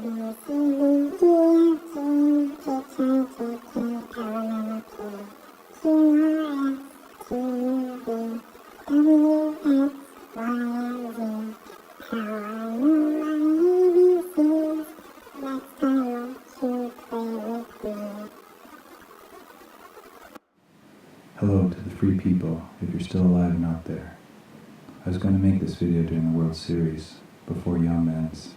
Hello to the free people, if you're still alive and out there. I was going to make this video during the World Series, before Young Men's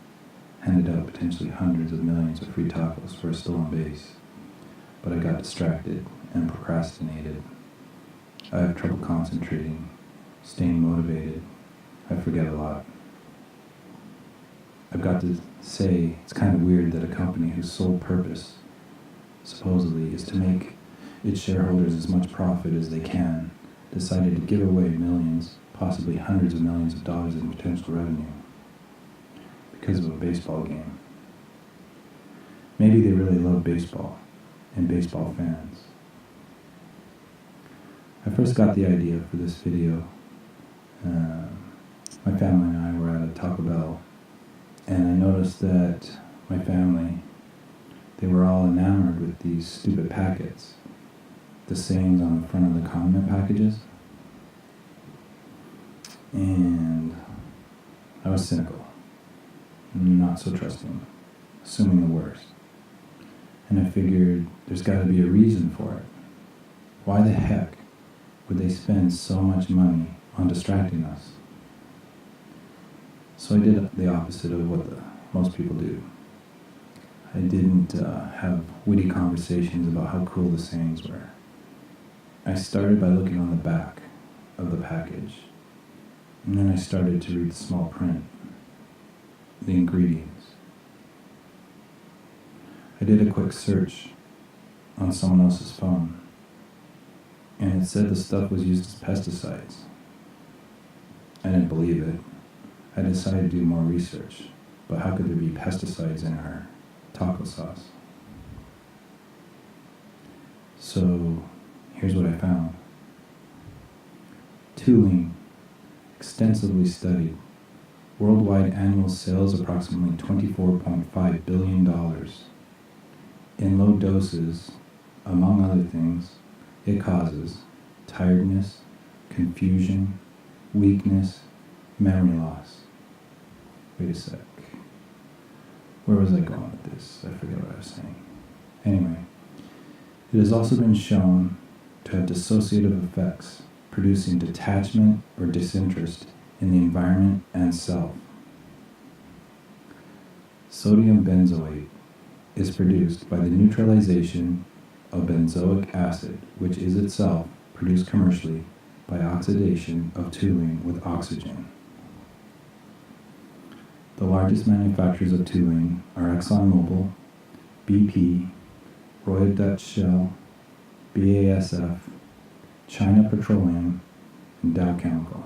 handed out potentially hundreds of millions of free tacos for a stolen base, but I got distracted and procrastinated. I have trouble concentrating, staying motivated. I forget a lot. I've got to say, it's kind of weird that a company whose sole purpose, supposedly, is to make its shareholders as much profit as they can, decided to give away millions, possibly hundreds of millions of dollars in potential revenue because of a baseball game. Maybe they really love baseball and baseball fans. I first got the idea for this video. My family and I were at a Taco Bell, and I noticed that my family, they were all enamored with these stupid packets, the sayings on the front of the condiment packages. And I was cynical, not so trusting, assuming the worst. And I figured there's got to be a reason for it. Why the heck would they spend so much money on distracting us? So I did the opposite of what most people do. I didn't have witty conversations about how cool the sayings were. I started by looking on the back of the package, and then I started to read the small print, the ingredients. I did a quick search on someone else's phone, and it said the stuff was used as pesticides. I didn't believe it. I decided to do more research, but how could there be pesticides in our taco sauce? So here's what I found. Toluene, extensively studied. Worldwide annual sales approximately $24.5 billion. In low doses, among other things, it causes tiredness, confusion, weakness, memory loss. Wait a sec. Where was I going with this? I forget what I was saying. Anyway, it has also been shown to have dissociative effects, producing detachment or disinterest in the environment and self. Sodium benzoate is produced by the neutralization of benzoic acid, which is itself produced commercially by oxidation of toluene with oxygen. The largest manufacturers of toluene are ExxonMobil, BP, Royal Dutch Shell, BASF, China Petroleum, and Dow Chemical.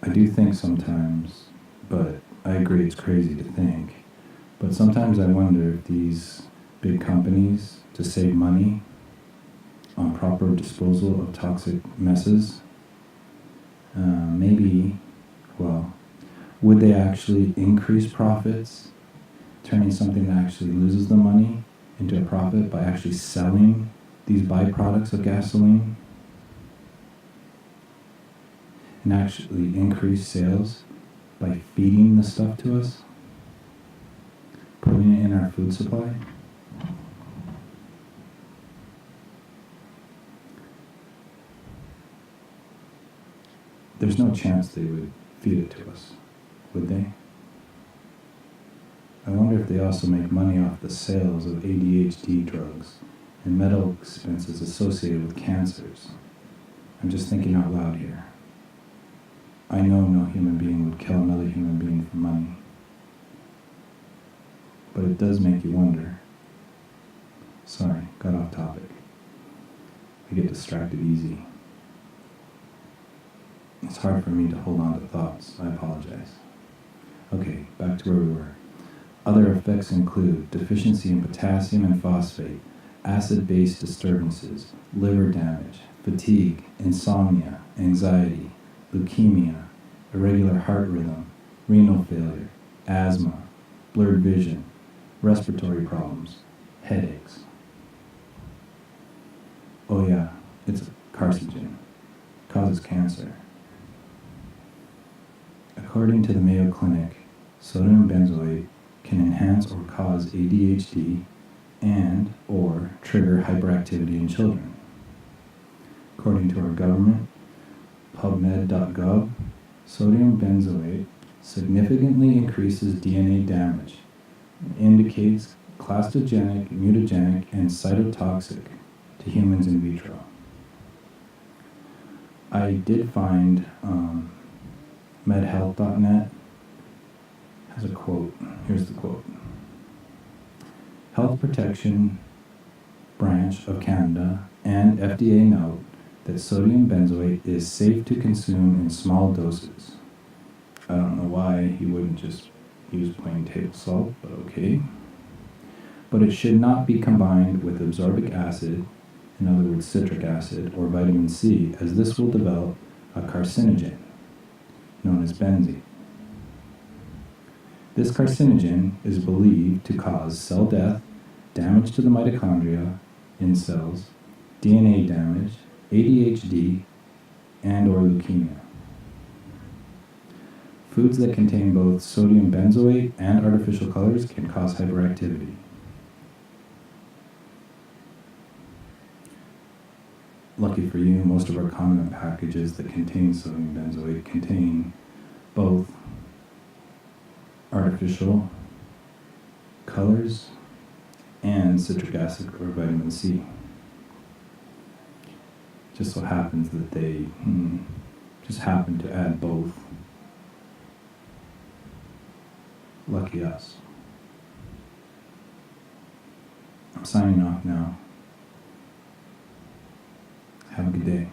I do think sometimes, but I agree it's crazy to think, but sometimes I wonder if these big companies, to save money on proper disposal of toxic messes, would they actually increase profits, turning something that actually loses the money into a profit by actually selling these byproducts of gasoline, and actually increase sales by feeding the stuff to us, putting it in our food supply? There's no chance they would feed it to us, would they? I wonder if they also make money off the sales of ADHD drugs and medical expenses associated with cancers. I'm just thinking out loud here. I know no human being would kill another human being for money. But it does make you wonder. Sorry, got off topic. I get distracted easy. It's hard for me to hold on to thoughts. I apologize. Okay, back to where we were. Other effects include deficiency in potassium and phosphate, acid-base disturbances, liver damage, fatigue, insomnia, anxiety, leukemia, irregular heart rhythm, renal failure, asthma, blurred vision, respiratory problems, headaches. Oh yeah, it's a carcinogen. Causes cancer. According to the Mayo Clinic, sodium benzoate can enhance or cause ADHD and or trigger hyperactivity in children. According to our government, PubMed.gov, sodium benzoate significantly increases DNA damage and indicates clastogenic, mutagenic, and cytotoxic to humans in vitro. I did find medhealth.net has a quote. Here's the quote. Health Protection Branch of Canada and FDA note that sodium benzoate is safe to consume in small doses. I don't know why he wouldn't just use plain table salt, but okay. But it should not be combined with absorbic acid, in other words citric acid, or vitamin C, as this will develop a carcinogen, known as benzene. This carcinogen is believed to cause cell death, damage to the mitochondria in cells, DNA damage, ADHD, and or leukemia. Foods that contain both sodium benzoate and artificial colors can cause hyperactivity. Lucky for you, most of our condiment packages that contain sodium benzoate contain both artificial colors and citric acid or vitamin C. Just so happens that they just happen to add both. Lucky us. I'm signing off now. Have a good day.